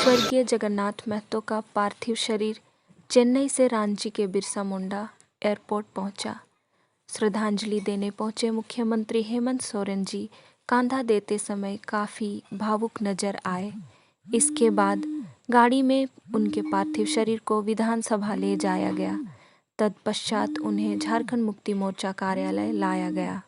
स्वर्गीय जगन्नाथ महतो का पार्थिव शरीर चेन्नई से रांची के बिरसा मुंडा एयरपोर्ट पहुंचा। श्रद्धांजलि देने पहुंचे मुख्यमंत्री हेमंत सोरेन जी कंधा देते समय काफ़ी भावुक नजर आए। इसके बाद गाड़ी में उनके पार्थिव शरीर को विधानसभा ले जाया गया। तत्पश्चात उन्हें झारखंड मुक्ति मोर्चा कार्यालय लाया गया।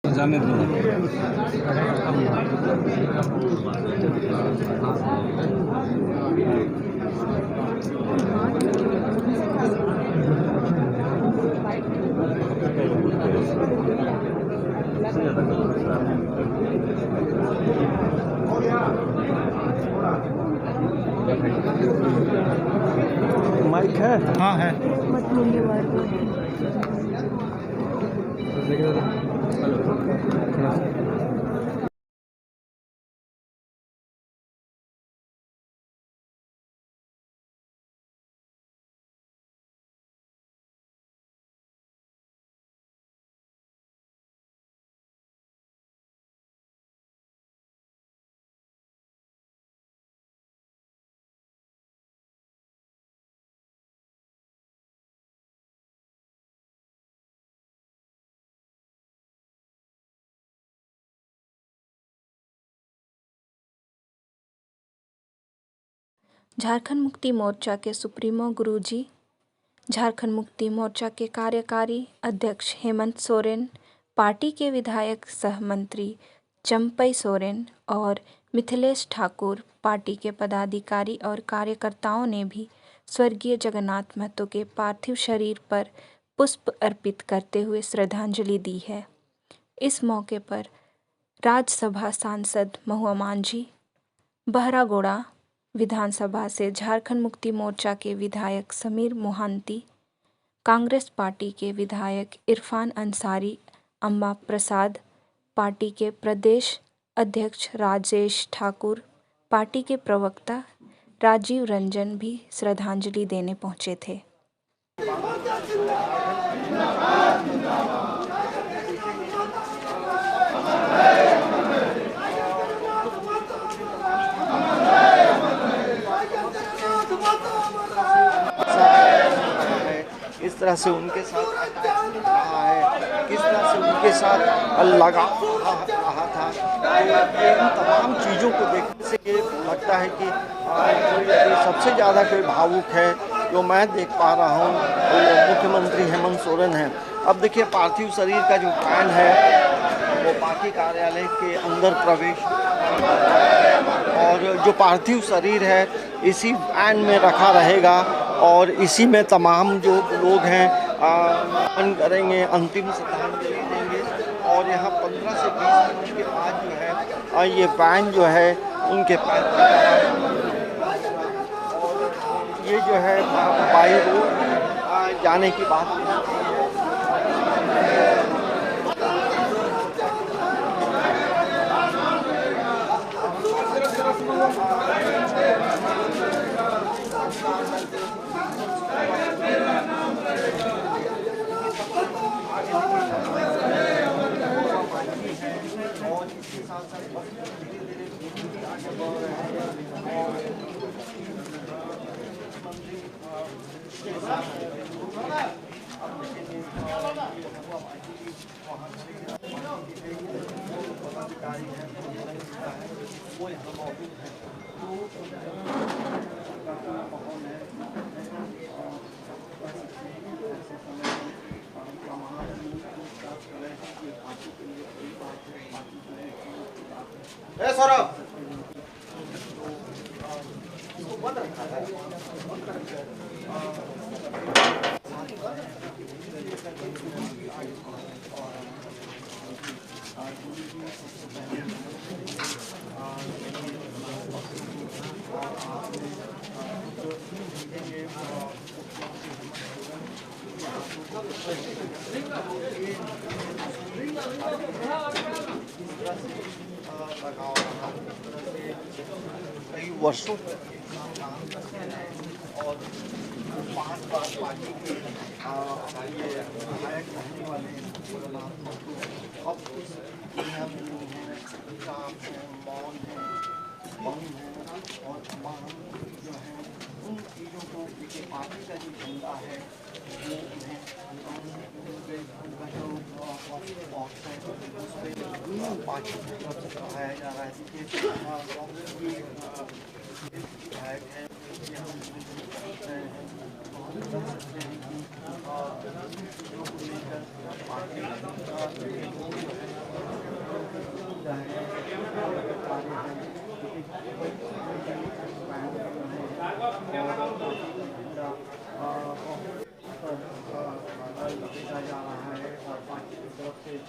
जाने दो। माइक है? हाँ है। झारखंड मुक्ति मोर्चा के सुप्रीमो गुरुजी, झारखंड मुक्ति मोर्चा के कार्यकारी अध्यक्ष हेमंत सोरेन, पार्टी के विधायक सह मंत्री चंपई सोरेन और मिथिलेश ठाकुर, पार्टी के पदाधिकारी और कार्यकर्ताओं ने भी स्वर्गीय जगन्नाथ महतो के पार्थिव शरीर पर पुष्प अर्पित करते हुए श्रद्धांजलि दी है। इस मौके पर राज्यसभा सांसद महुआ मांझी, बहरागोड़ा विधानसभा से झारखंड मुक्ति मोर्चा के विधायक समीर मोहांती, कांग्रेस पार्टी के विधायक इरफान अंसारी, अम्बा प्रसाद, पार्टी के प्रदेश अध्यक्ष राजेश ठाकुर, पार्टी के प्रवक्ता राजीव रंजन भी श्रद्धांजलि देने पहुंचे थे। इस तरह से उनके साथ रहा है, किस तरह से उनके साथ लगाव रहा था। इन तमाम चीज़ों को देखने से ये लगता है कि सबसे ज़्यादा कोई भावुक है जो मैं देख पा रहा हूँ वो मुख्यमंत्री हेमंत सोरेन हैं। अब देखिए पार्थिव शरीर का जो वैन है वो पार्टी कार्यालय के अंदर प्रवेश और जो पार्थिव शरीर है इसी वैन में रखा रहेगा और इसी में तमाम जो लोग हैं अर्पण करेंगे, अंतिम श्रद्धांजलि देंगे। और यहाँ 15 से 20 मिनट के बाद जो है ये वैन जो है उनके पैर और ये जो है बाई रोड जाने की बात सौरभ कई वर्षों और 5 बार पार्टी के ये विधायक रहने वाले अब इस दुनिया में जो है हिसाब है, मौन है, बम है और तमाम जो है उन चीज़ों को देखिए पार्टी का जो झंडा है वो उन्हें पार्टी की तरफ से बढ़ाया जा रहा है। देखिए कांग्रेस की विधायक है भेजा जा रहा है और पार्टी की तरफ से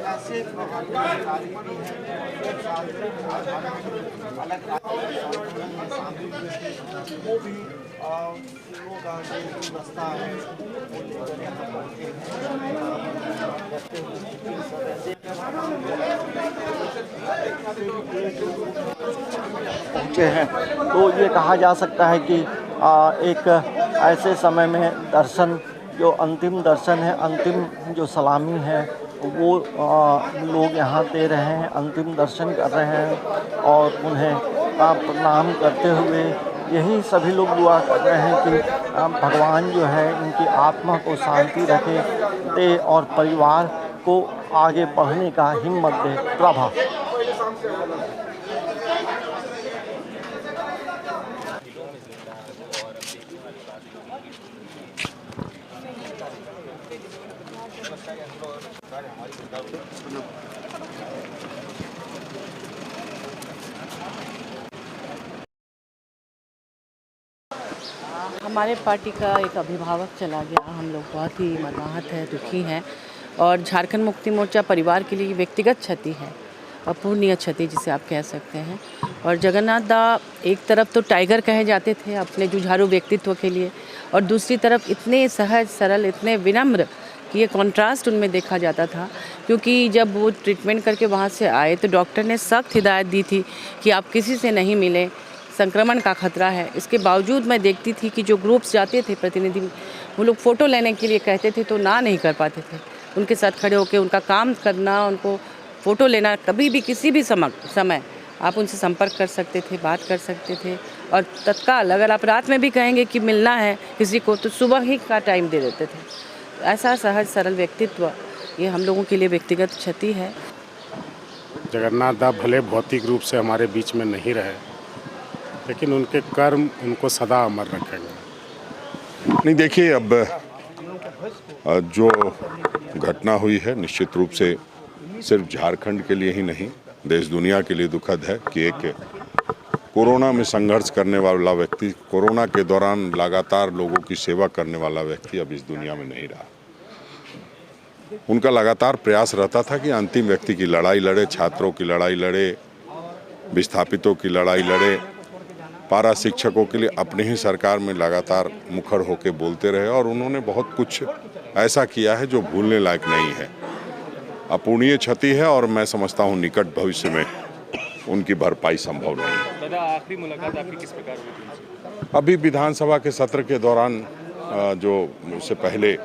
ऐसे प्रभावकारी भी हैं अलग वो भी लोगों का जो रास्ता है वो लेकर यहाँ पहुँचे हैं। तो ये कहा जा सकता है कि एक ऐसे समय में दर्शन जो अंतिम दर्शन है, अंतिम जो सलामी है वो लोग यहाँ दे रहे हैं, अंतिम दर्शन कर रहे हैं और उन्हें प्रणाम करते हुए यही सभी लोग दुआ कर रहे हैं कि भगवान जो है इनकी आत्मा को शांति रखे दे और परिवार को आगे बढ़ने का हिम्मत दे। प्रभा। हमारे पार्टी का एक अभिभावक चला गया, हम लोग बहुत ही मर्माहत है, दुखी हैं और झारखंड मुक्ति मोर्चा परिवार के लिए व्यक्तिगत क्षति है, अपूर्णीय क्षति जिसे आप कह सकते हैं। और जगन्नाथ दा एक तरफ तो टाइगर कहे जाते थे अपने जुझारू व्यक्तित्व के लिए और दूसरी तरफ इतने सहज सरल, इतने विनम्र कि ये कॉन्ट्रास्ट उनमें देखा जाता था। क्योंकि जब वो ट्रीटमेंट करके वहाँ से आए तो डॉक्टर ने सख्त हिदायत दी थी कि आप किसी से नहीं मिलें, संक्रमण का खतरा है। इसके बावजूद मैं देखती थी कि जो ग्रुप्स जाते थे प्रतिनिधि, वो लोग फ़ोटो लेने के लिए कहते थे तो ना नहीं कर पाते थे। उनके साथ खड़े होकर उनका काम करना, उनको फ़ोटो लेना, कभी भी किसी भी समय आप उनसे संपर्क कर सकते थे, बात कर सकते थे और तत्काल अगर आप रात में भी कहेंगे कि मिलना है किसी को तो सुबह ही का टाइम दे देते थे। ऐसा सहज सरल व्यक्तित्व ये हम लोगों के लिए व्यक्तिगत क्षति है। जगन्नाथ दा भले भौतिक रूप से हमारे बीच में नहीं रहे, लेकिन उनके कर्म उनको सदा अमर रखेंगे। नहीं, देखिए, अब जो घटना हुई है निश्चित रूप से सिर्फ झारखंड के लिए ही नहीं, देश दुनिया के लिए दुखद है कि एक कोरोना में संघर्ष करने वाला व्यक्ति, कोरोना के दौरान लगातार लोगों की सेवा करने वाला व्यक्ति अब इस दुनिया में नहीं रहा। उनका लगातार प्रयास रहता था कि अंतिम व्यक्ति की लड़ाई लड़े, छात्रों की लड़ाई लड़े, विस्थापितों की लड़ाई लड़े, पारा शिक्षकों के लिए अपने ही सरकार में लगातार मुखर होकर बोलते रहे और उन्होंने बहुत कुछ ऐसा किया है जो भूलने लायक नहीं है। अपूर्णीय क्षति है और मैं समझता हूँ निकट भविष्य में उनकी भरपाई संभव नहीं है। दादा, आखिरी मुलाकात आपकी किस प्रकार हुई थी? अभी विधानसभा के सत्र के दौरान जो उससे पहले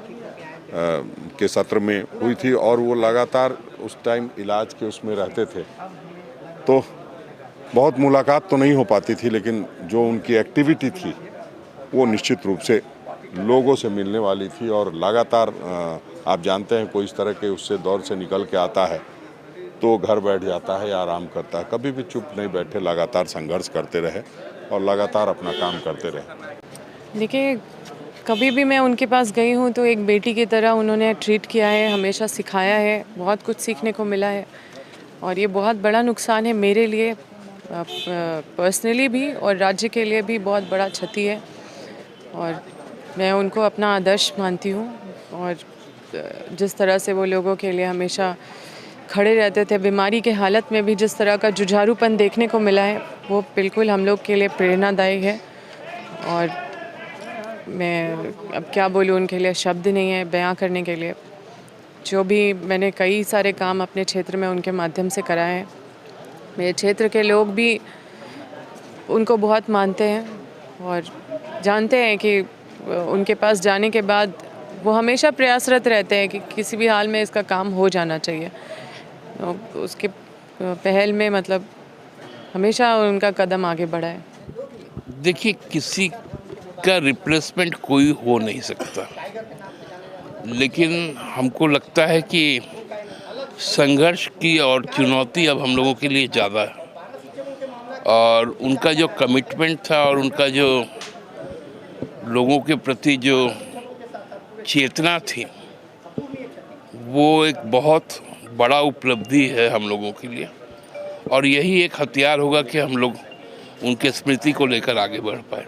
के सत्र में हुई थी और वो लगातार उस टाइम इलाज के उसमें रहते थे, तो बहुत मुलाकात तो नहीं हो पाती थी, लेकिन जो उनकी एक्टिविटी थी वो निश्चित रूप से लोगों से मिलने वाली थी और लगातार आप जानते हैं कोई इस तरह के उससे दौर से निकल के आता है तो घर बैठ जाता है या आराम करता है। कभी भी चुप नहीं बैठे, लगातार संघर्ष करते रहे और लगातार अपना काम करते रहे। देखिए, कभी भी मैं उनके पास गई हूँ तो एक बेटी की तरह उन्होंने ट्रीट किया है, हमेशा सिखाया है, बहुत कुछ सीखने को मिला है। और ये बहुत बड़ा नुकसान है मेरे लिए पर्सनली भी, और राज्य के लिए भी बहुत बड़ा क्षति है। और मैं उनको अपना आदर्श मानती हूँ, और जिस तरह से वो लोगों के लिए हमेशा खड़े रहते थे, बीमारी के हालत में भी जिस तरह का जुझारूपन देखने को मिला है, वो बिल्कुल हम लोग के लिए प्रेरणादायी है। और मैं अब क्या बोलूँ, उनके लिए शब्द नहीं है बयां करने के लिए। जो भी मैंने कई सारे काम अपने क्षेत्र में उनके माध्यम से कराए हैं, मेरे क्षेत्र के लोग भी उनको बहुत मानते हैं और जानते हैं कि उनके पास जाने के बाद वो हमेशा प्रयासरत रहते हैं कि किसी भी हाल में इसका काम हो जाना चाहिए। उसके पहल में मतलब हमेशा उनका कदम आगे बढ़ा है। देखिए, किसी का रिप्लेसमेंट कोई हो नहीं सकता, लेकिन हमको लगता है कि संघर्ष की और चुनौती अब हम लोगों के लिए ज़्यादा है। और उनका जो कमिटमेंट था और उनका जो लोगों के प्रति जो चेतना थी, वो एक बहुत बड़ा उपलब्धि है हम लोगों के लिए। और यही एक हथियार होगा कि हम लोग उनके स्मृति को लेकर आगे बढ़ पाए।